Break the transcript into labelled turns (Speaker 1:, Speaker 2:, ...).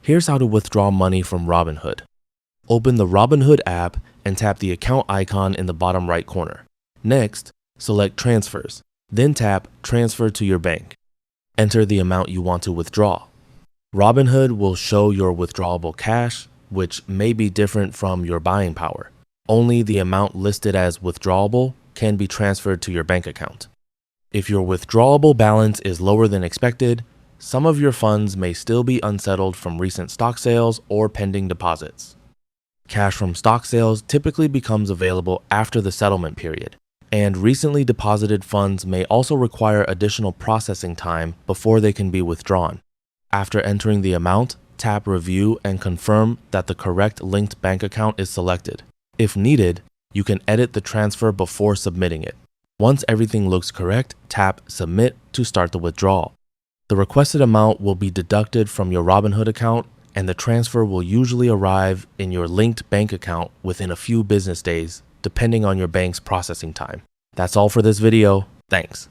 Speaker 1: Here's how to withdraw money from Robinhood. Open the Robinhood app and tap the account icon in the bottom right corner. Next, select Transfers, then tap Transfer to your bank. Enter the amount you want to withdraw. Robinhood will show your withdrawable cash, which may be different from your buying power. Only the amount listed as withdrawable can be transferred to your bank account. If your withdrawable balance is lower than expected, some of your funds may still be unsettled from recent stock sales or pending deposits. Cash from stock sales typically becomes available after the settlement period, and recently deposited funds may also require additional processing time before they can be withdrawn. After entering the amount, tap Review and confirm that the correct linked bank account is selected. If needed, you can edit the transfer before submitting it. Once everything looks correct, tap Submit to start the withdrawal. The requested amount will be deducted from your Robinhood account, and the transfer will usually arrive in your linked bank account within a few business days, depending on your bank's processing time. That's all for this video. Thanks.